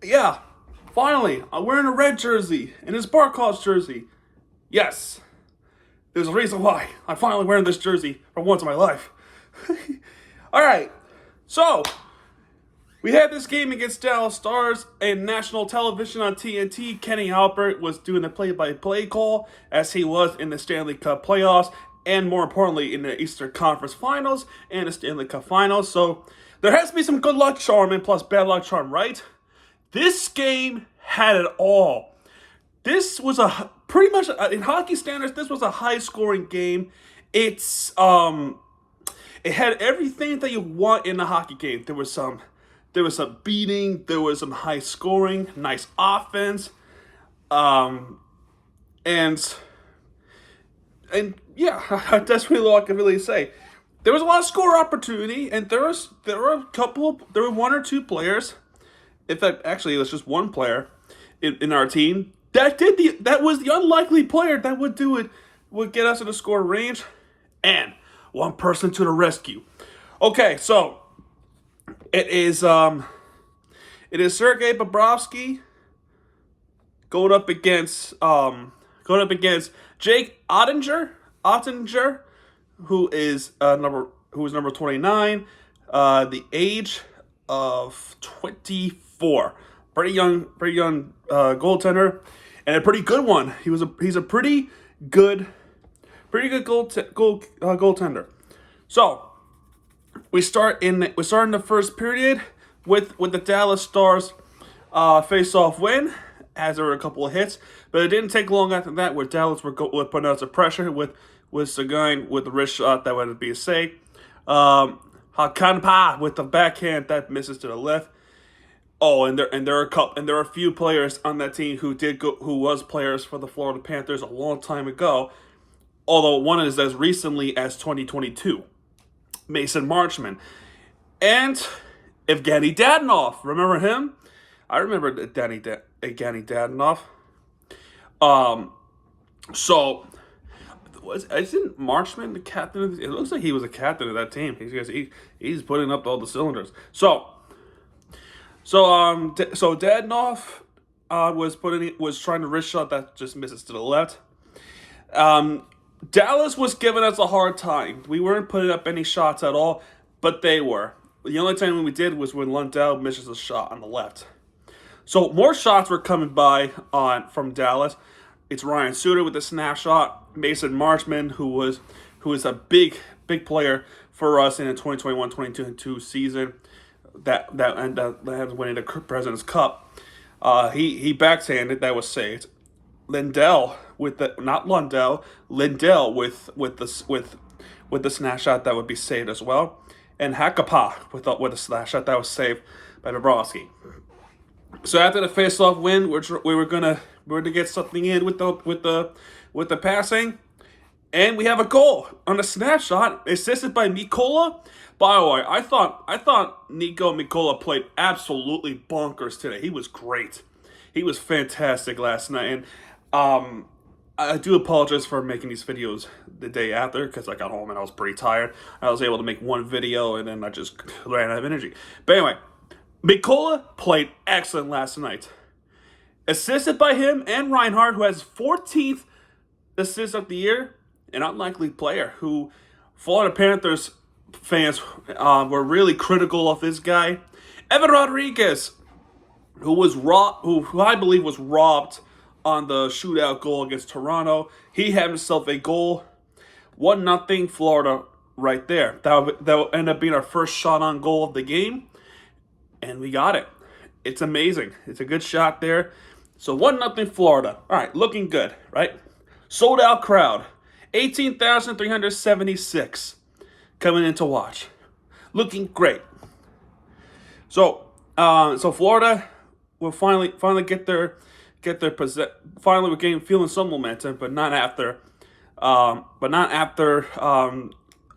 Yeah, finally, I'm wearing a red jersey, and it's BARKOV's jersey. Yes, there's a reason why I'm finally wearing this jersey for once in my life. All right, so we had this game against Dallas Stars and national television on TNT. Kenny Albert was doing the play-by-play call as he was in the Stanley Cup playoffs and more importantly in the Eastern Conference Finals and the Stanley Cup Finals. So there has to be some good luck charm and plus bad luck charm, right? This game had it all. This was pretty much in hockey standards. This was a high-scoring game. It had everything that you want in a hockey game. There was some beating. There was some high scoring, nice offense, and yeah, that's really all I can really say. There was a lot of score opportunity, and there were one or two players. In fact, actually, it was just one player in our team that was the unlikely player that would get us in the score range, and one person to the rescue. Okay, so it is Sergei Bobrovsky going up against Jake Ottinger, who is number 29, the age of 24, pretty young goaltender, and a pretty good one. He's a pretty good goaltender. So we start in the first period with the Dallas Stars face-off win, as there were a couple of hits, but it didn't take long after that where Dallas were putting out some pressure with Seguin with the wrist shot that would be a save. Hakanpää with the backhand that misses to the left. Oh, and there are a few players on that team who was players for the Florida Panthers a long time ago, although one is as recently as 2022. Mason Marchman, and Evgeny Dadonov. Remember him? I remember Evgeny Dadonov. So isn't Marchman the captain of it looks like he was a captain of that team. He's putting up all the cylinders. So Dadonov was trying to wrist shot that just misses to the left. Dallas was giving us a hard time. We weren't putting up any shots at all, but they were. The only time we did was when Lundell misses a shot on the left. So more shots were coming by from Dallas. It's Ryan Suter with the snapshot. Mason Marchman, who was a big player for us in the 2021-2022 season that ended up winning the President's Cup. He backhanded that was saved. Lindell with the snapshot that would be saved as well, and Hakanpää with a snapshot that was saved by Bobrovsky. So after the face-off win, we were gonna get something in with the passing, and we have a goal on a snapshot assisted by Mikola. By the way, I thought Nico Mikola played absolutely bonkers today. He was great. He was fantastic last night, and I do apologize for making these videos the day after because I got home and I was pretty tired. I was able to make one video and then I just ran out of energy. But anyway, Mikola played excellent last night. Assisted by him and Reinhardt, who has 14th assist of the year, an unlikely player who Florida Panthers fans were really critical of this guy. Evan Rodriguez, who I believe was robbed on the shootout goal against Toronto. He had himself a goal. 1-0 Florida right there. That will end up being our first shot on goal of the game. And we got it. It's amazing. It's a good shot there. So 1-0 Florida. All right, looking good, right? Sold out crowd. 18,376 coming in to watch. Looking great. So Florida will finally get their finally we're feeling some momentum, but not after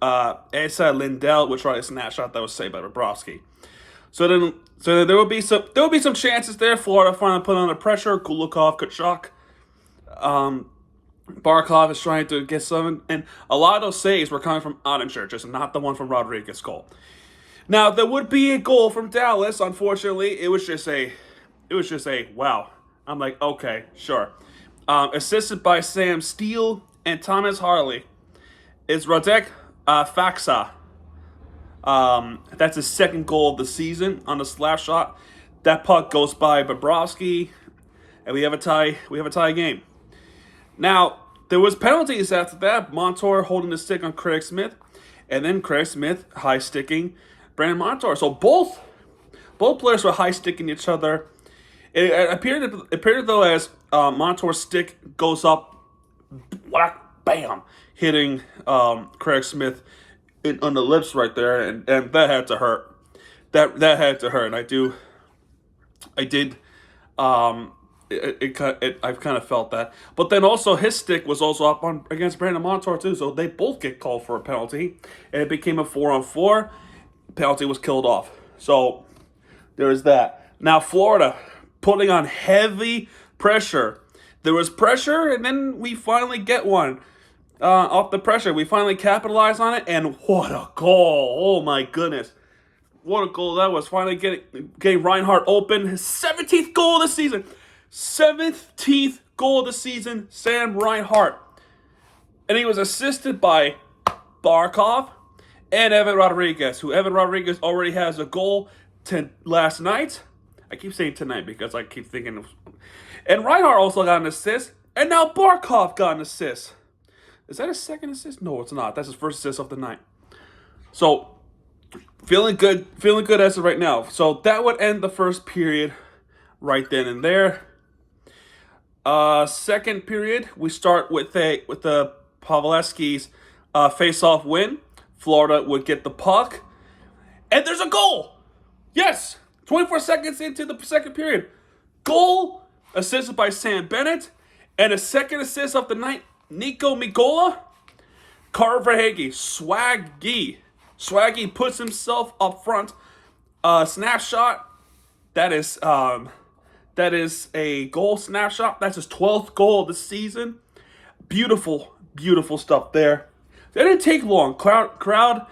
Asa Lindell, which was a snapshot that was saved by Bobrovsky. So there will be some chances there. Florida finally put under pressure. Kulikov, Kachuk, Barkov is trying to get some, and a lot of those saves were coming from Ottinger, just not the one from Rodrigues' goal. Now there would be a goal from Dallas. Unfortunately, it was just a it was just a wow. I'm like, okay, sure. Assisted by Sam Steele and Thomas Harley is Radek Faxa. That's his second goal of the season on the slap shot. That puck goes by Bobrovsky, and we have a tie. We have a tie game. Now there was penalties after that. Montour holding the stick on Craig Smith, and then Craig Smith high sticking Brandon Montour. So both players were high sticking each other. It appeared though as Montour's stick goes up, whack, bam, hitting Craig Smith on the lips right there, and that had to hurt. That had to hurt. And I've kind of felt that. But then also his stick was also up on against Brandon Montour too, so they both get called for a penalty, and it became a 4-on-4. Penalty was killed off. So there is that. Now Florida putting on heavy pressure. There was pressure, and then we finally get one off the pressure. We finally capitalize on it, and what a goal! Oh my goodness. What a goal that was. Finally getting Reinhart open. His 17th goal of the season. 17th goal of the season, Sam Reinhart. And he was assisted by Barkov and Evan Rodrigues, who Evan Rodrigues already has a goal last night. I keep saying tonight because I keep thinking of... And Reinhart also got an assist. And now Barkov got an assist. Is that his second assist? No, it's not. That's his first assist of the night. So, feeling good as of right now. So that would end the first period right then and there. Second period, we start with the Pavelski's face-off win. Florida would get the puck, and there's a goal. Yes, 24 seconds into the second period, goal assisted by Sam Bennett, and a second assist of the night, Nico Mikola. Carter Verhaeghe, Swaggy puts himself up front. Snapshot. That is a goal snapshot. That's his 12th goal of the season. Beautiful, beautiful stuff there. That didn't take long. Crowd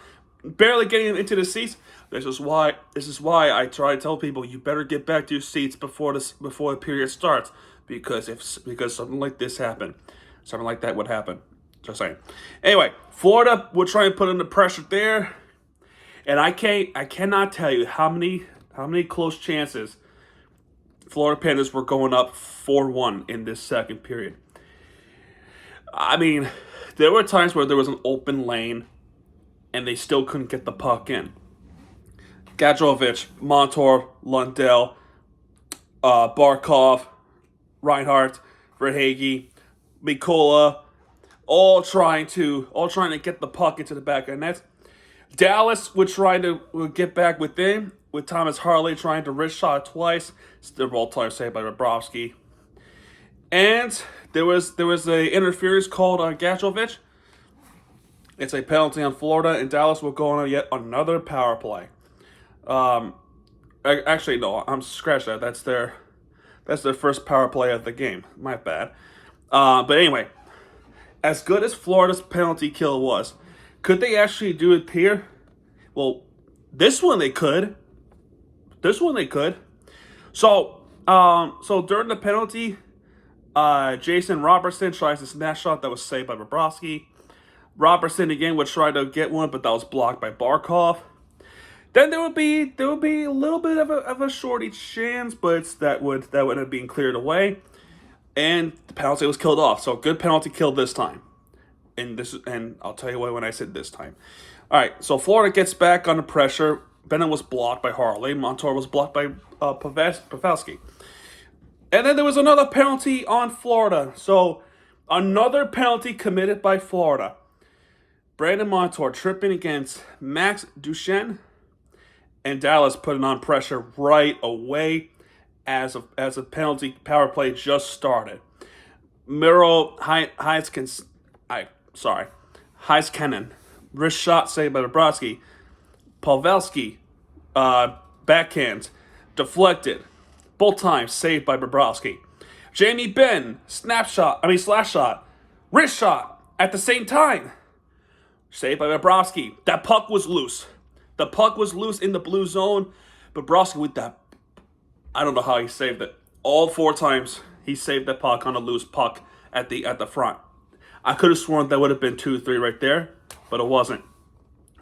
barely getting into the seats. This is why I try to tell people you better get back to your seats before the period starts, because something like this happened, something like that would happen. Just saying. Anyway, Florida would try and put in the pressure there, and I cannot tell you how many close chances Florida Panthers were going up 4-1 in this second period. I mean, there were times where there was an open lane and they still couldn't get the puck in. Gadrovic, Montour, Lundell, Barkov, Reinhart, Verhaeghe, Mikola, all trying to get the puck into the back of the net. Dallas would try to get back within, with Thomas Harley trying to wrist shot twice. They're both times saved by Bobrovsky. And there was a interference called on Gadrovic. It's a penalty on Florida, and Dallas will go on yet another power play. Actually, no, I'm scratch that. That's their first power play of the game. My bad. But anyway, as good as Florida's penalty kill was, could they actually do it here? Well, this one they could. So during the penalty, Jason Robertson tries a snapshot that was saved by Bobrovsky. Robertson again would try to get one, but that was blocked by Barkov. Then there would be a little bit of a shorty chance, but that would have been cleared away, and the penalty was killed off. So good penalty kill this time, and I'll tell you why when I said this time. All right, so Florida gets back under pressure. Bennett was blocked by Harley. Montour was blocked by Pavelski. And then there was another penalty on Florida. So another penalty committed by Florida. Brandon Montour tripping against Max Duchesne, and Dallas putting on pressure right away as a penalty power play just started. Miro Heiskanen, wrist shot saved by Bobrovsky. Pavelski, backhand, deflected. Both times saved by Bobrovsky. Jamie Benn, slash shot, wrist shot at the same time. Saved by Bobrovsky. That puck was loose. The puck was loose in the blue zone. Bobrovsky with that I don't know how he saved it. All 4 times he saved the puck on a loose puck at the front. I could have sworn that would have been 2-3 right there, but it wasn't.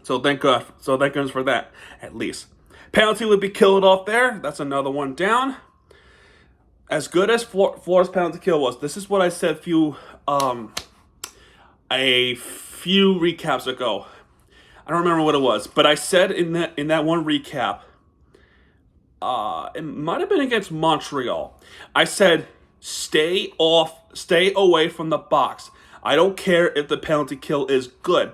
So thank God. So thank goodness for that, at least. Penalty would be killed off there. That's another one down. As good as Florida's penalty kill was, this is what I said a few recaps ago. I don't remember what it was, but I said in that one recap, it might have been against Montreal. I said, stay away from the box. I don't care if the penalty kill is good.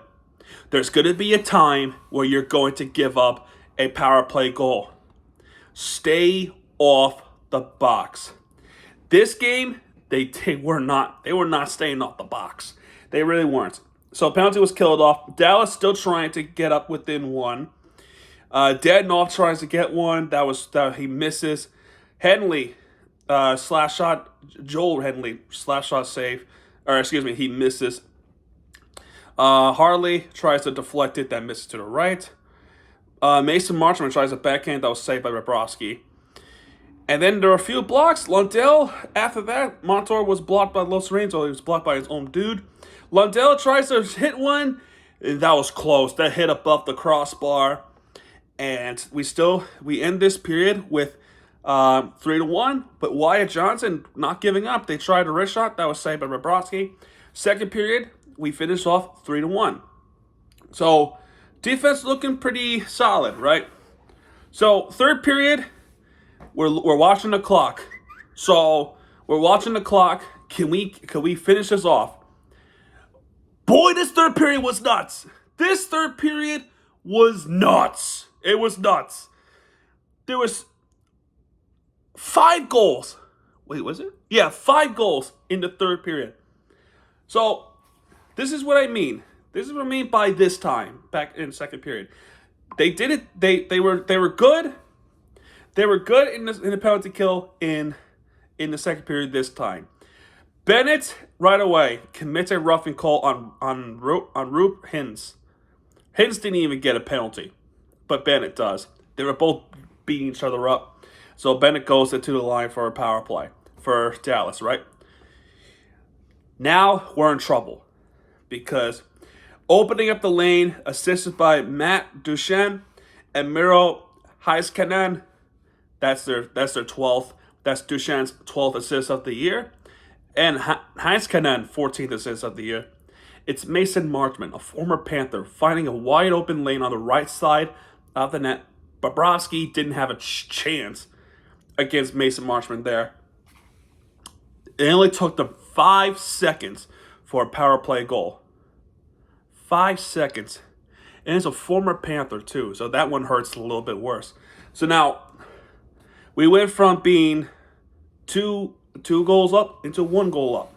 There's going to be a time where you're going to give up a power play goal. Stay off the box. This game, they were not staying off the box. They really weren't. So penalty was killed off. Dallas still trying to get up within one. Dadonov tries to get one. That he misses. Henley slash shot. Joel Henley slash shot save. Or excuse me, he misses. Harley tries to deflect it. That misses to the right. Mason Marchman tries a backhand that was saved by Bobrovsky. And then there were a few blocks. Lundell, after that, Montour was blocked by Los Renzo. He was blocked by his own dude. Lundell tries to hit one. That was close. That hit above the crossbar. And we end this period with 3-1. But Wyatt Johnson not giving up. They tried a wrist shot. That was saved by Bobrovsky. Second period, we finished off 3-1. So defense looking pretty solid, right? So third period, we're watching the clock. So we're watching the clock. Can we finish this off? Boy, this third period was nuts. This third period was nuts. It was nuts. There was 5 goals. Wait, was it? Yeah, 5 goals in the third period. So this is what I mean. This is what I mean by this time back in the second period. They did it. They were good. They were good in the penalty kill in the second period this time. Bennett right away commits a roughing call on Roop Hintz. Hintz didn't even get a penalty, but Bennett does. They were both beating each other up. So Bennett goes into the line for a power play for Dallas, right? Now we're in trouble because opening up the lane, assisted by Matt Duchene and Miro Heiskanen. That's their 12th. That's Duchene's 12th assist of the year. And Heiskanen, 14th assist of the year. It's Mason Marchman, a former Panther, finding a wide open lane on the right side of the net. Bobrovsky didn't have a chance against Mason Marchman there. It only took them 5 seconds for a power play goal. 5 seconds. And it's a former Panther too, so that one hurts a little bit worse. So now, we went from being two goals up into 1 goal up.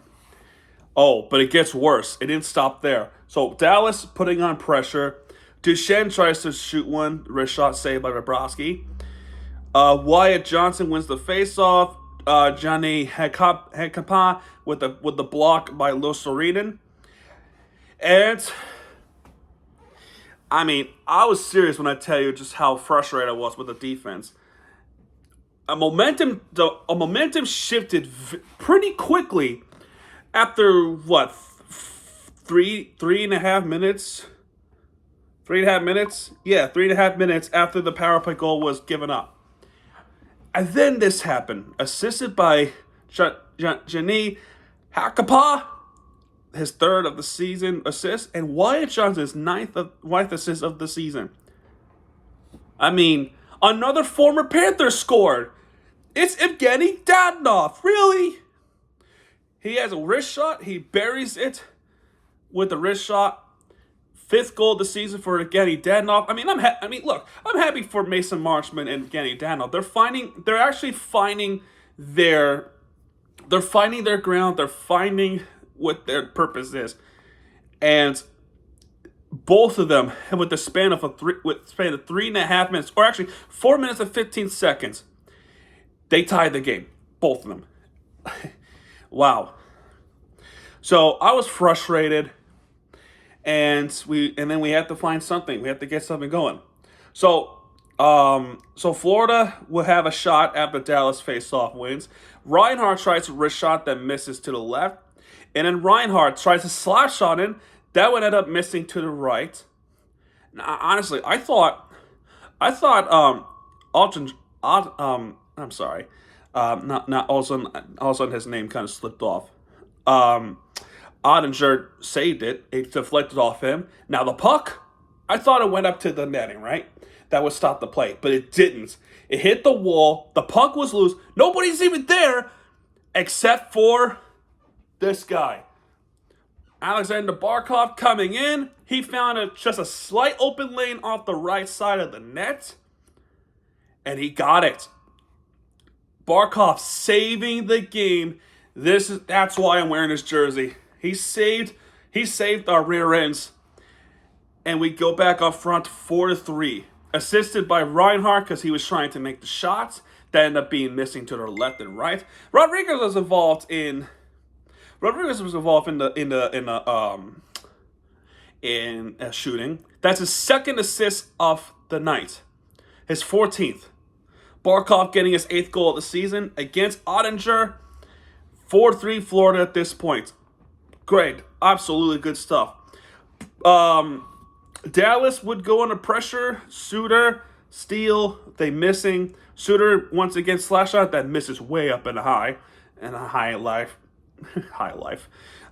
Oh, but it gets worse. It didn't stop there. So Dallas putting on pressure. Duchene tries to shoot one. Wrist shot saved by Bobrovsky. Wyatt Johnson wins the faceoff. Johnny Hekapa with the block by Losorinen. And I mean, I was serious when I tell you just how frustrated I was with the defense. A momentum shifted pretty quickly after what, 3.5 minutes? 3.5 minutes? Yeah, 3.5 minutes after the power play goal was given up. And then this happened, assisted by Jani Hakapa, his 3rd of the season assist, and Wyatt Johnson's 9th assist of the season. I mean, another former Panther scored. It's Evgeny Dadonov. Really? He has a wrist shot. He buries it with a wrist shot. 5th goal of the season for Evgeny Dadonov. I mean, look, I'm happy for Mason Marchman and Evgeny Dadonov. They're actually finding their ground. They're finding what their purpose is, and both of them, with the span of 3.5 minutes, or actually 4 minutes and 15 seconds, they tied the game. Both of them. Wow. So I was frustrated, and then we had to find something. We had to get something going. So So Florida will have a shot after Dallas face-off wins. Reinhardt tries a wrist shot that misses to the left. And then Reinhardt tries a slap shot in. That would end up missing to the right. Now, honestly, I thought I'm sorry. Not also his name kind of slipped off. Ottinger saved it. It deflected off him. Now the puck, I thought it went up to the netting, right? That would stop the play, but it didn't. It hit the wall. The puck was loose. Nobody's even there except for this guy. Alexander Barkov coming in. He found just a slight open lane off the right side of the net. And he got it. Barkov saving the game. That's why I'm wearing his jersey. He saved our rear ends. And we go back up front 4-3. Assisted by Reinhardt because he was trying to make the shots. That ended up being missing to the left and right. Rodriguez was involved in shooting. That's his second assist of the night. His 14th. Barkov getting his 8th goal of the season against Ottinger. 4-3 Florida at this point. Great. Absolutely good stuff. Dallas would go under pressure. Suter, steal, they missing. Suter once again slash shot that misses way up in the high. And a high life.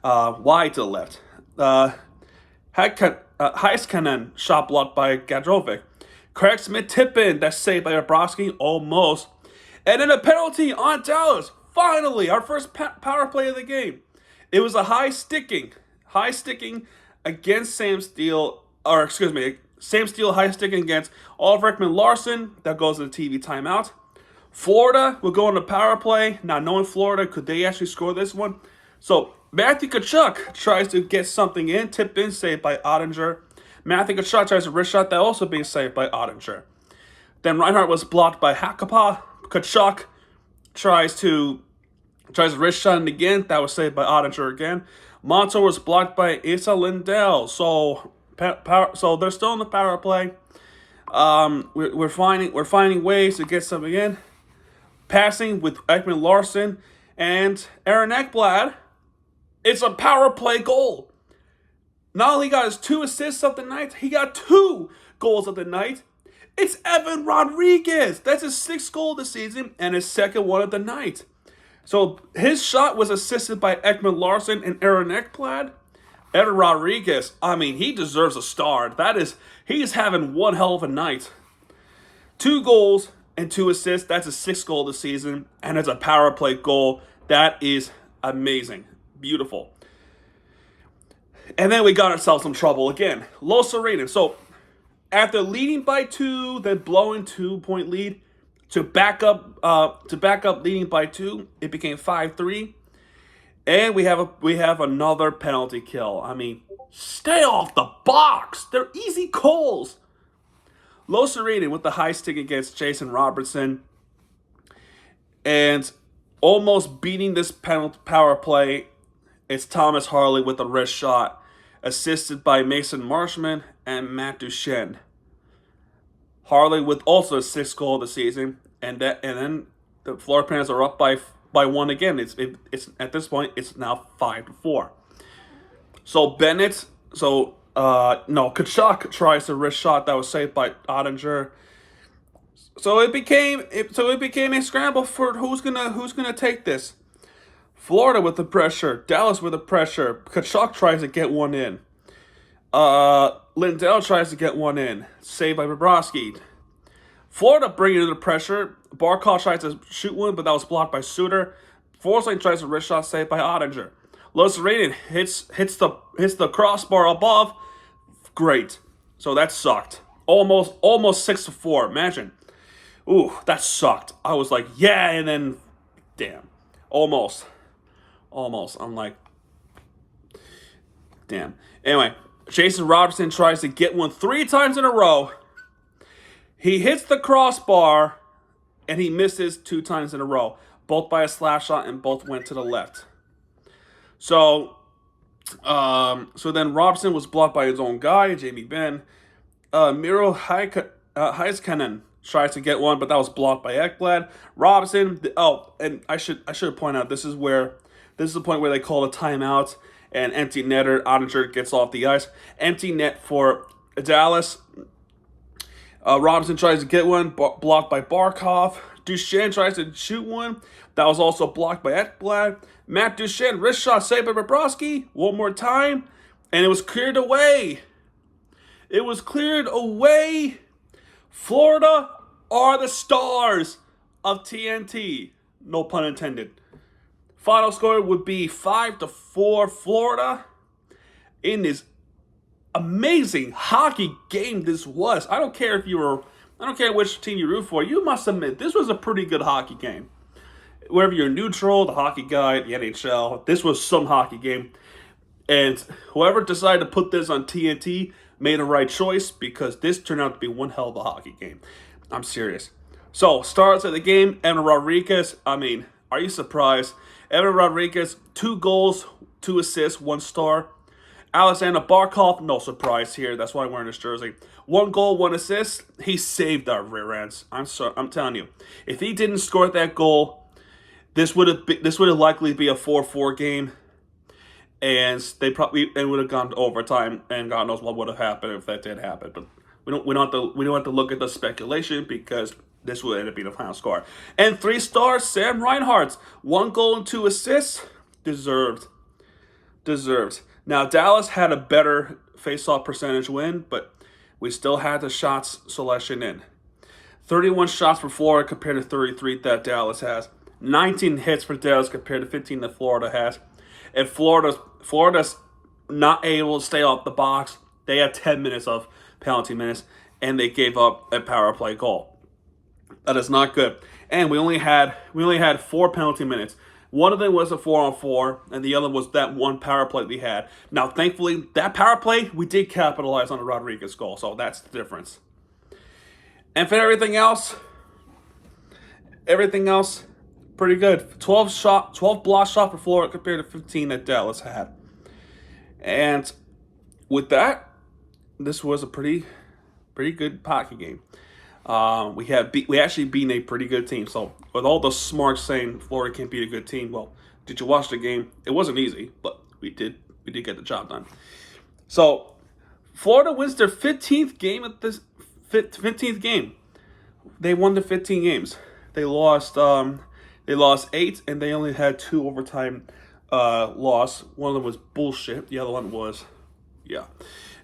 Wide to the left. Heiskanen shot blocked by Gadrovic. Craig Smith tip in, that's saved by Bobrovsky, almost. And then a penalty on Dallas. Finally, our first power play of the game. It was a high sticking against Sam Steele, Sam Steele high sticking against Oliver Ekman-Larsson. That goes in the TV timeout. Florida will go on the power play. Now, knowing Florida, could they actually score this one? So, Matthew Tkachuk tries to get something in, tipped in, saved by Ottinger. Matthew Tkachuk tries a wrist shot that also being saved by Ottinger. Then Reinhardt was blocked by Hakanpää. Tkachuk tries a wrist shot in again. That was saved by Ottinger again. Montour was blocked by Esa Lindell. So they're still in the power play. We're finding ways to get something in. Passing with Ekman-Larsson and Aaron Ekblad. It's a power play goal. Not only got his 2 assists of the night, he got 2 goals of the night. It's Evan Rodrigues. That's his 6th goal of the season and his 2nd one of the night. So his shot was assisted by Ekman-Larsson and Aaron Ekblad. Evan Rodrigues, he deserves a star. He's having one hell of a night. 2 goals and 2 assists. That's his 6th goal of the season. And it's a power play goal. That is amazing. Beautiful. And then we got ourselves some trouble again. Low Serena. So after leading by 2, then blowing 2-point lead, to back up leading by 2, it became 5-3. And we have another penalty kill. Stay off the box. They're easy goals. Low Serena with the high stick against Jason Robertson. And almost beating this power play, it's Thomas Harley with a wrist shot, assisted by Mason Marshman and Matt Duchene. Harley with also a 6th goal of the season, and then the Florida Panthers are up by 1 again. It's at this point it's now 5-4. So Tkachuk tries a wrist shot that was saved by Ottinger. So it became a scramble for who's gonna take this. Florida with the pressure, Dallas with the pressure. Tkachuk tries to get one in. Lindell tries to get one in, saved by Bobrovsky. Florida bringing in the pressure. Barkov tries to shoot one, but that was blocked by Suter. Forsling tries a wrist shot, saved by Ottinger. Loserainen hits the crossbar above. Great. So that sucked. Almost 6-4. Imagine. Ooh, that sucked. I was like, yeah, and then, damn. Almost. I'm like, damn. Anyway, Jason Robertson tries to get one 3 times in a row. He hits the crossbar, and he misses 2 times in a row. Both by a slap shot, and both went to the left. So then Robertson was blocked by his own guy, Jamie Benn. Miro Heiskanen tries to get one, but that was blocked by Ekblad. Robinson, oh, and I should point out, this is the point where they call a timeout, and empty netter, RODRIGUES gets off the ice. Empty net for Dallas. Robinson tries to get one, blocked by Barkov. Duchenne tries to shoot one. That was also blocked by Ekblad. Matt Duchenne, wrist shot saved by Bobrovsky. One more time, and it was cleared away. It was cleared away. Florida are the stars of TNT. No pun intended. Final score would be 5-4 Florida in this amazing hockey game this was. I don't care which team you root for. You must admit, this was a pretty good hockey game. Whether you're neutral, the hockey guy, the NHL, this was some hockey game. And whoever decided to put this on TNT made a right choice, because this turned out to be one hell of a hockey game. I'm serious. So, starts of the game, Evan Rodrigues. I mean, are you surprised? Evan Rodrigues, 2 goals, 2 assists, 1 star. Alexander Barkov, no surprise here. That's why I'm wearing this jersey. 1 goal, 1 assist. He saved our rear ends. I'm telling you, if he didn't score that goal, this would have likely be a 4-4 game, and it would have gone to overtime. And God knows what would have happened if that did happen. But we don't have to look at the speculation, because this would end up being the final score. And 3 stars, Sam Reinhart, 1 goal and 2 assists. Deserved. Now, Dallas had a better face-off percentage win, but we still had the shots selection in. 31 shots for Florida compared to 33 that Dallas has. 19 hits for Dallas compared to 15 that Florida has. And Florida's not able to stay off the box. They had 10 minutes of penalty minutes, and they gave up a power play goal. That is not good. And we only had 4 penalty minutes. One of them was a 4-on-4, and the other was that 1 power play we had. Now, thankfully, that power play, we did capitalize on the Rodrigues goal, so that's the difference. And for everything else, pretty good. 12 block shot for Florida compared to 15 that Dallas had. And with that, this was a pretty good hockey game. We actually beat a pretty good team. So with all the smarts saying Florida can't beat a good team, well, did you watch the game? It wasn't easy, but we did get the job done. So Florida wins their 15th game at this 15th game. They won the 15 games. They lost 8, and they only had 2 overtime loss. One of them was bullshit. The other one was, yeah.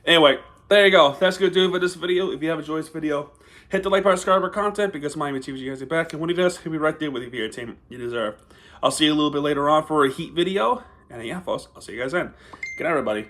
Anyway, there you go. That's going to do it for this video. If you have enjoyed this video, hit the like button, subscribe for content, because Miami TV you guys are back. And when he does, he'll be right there with you for your entertainment you deserve. I'll see you a little bit later on for a Heat video. And yeah, folks, I'll see you guys then. Good night, everybody.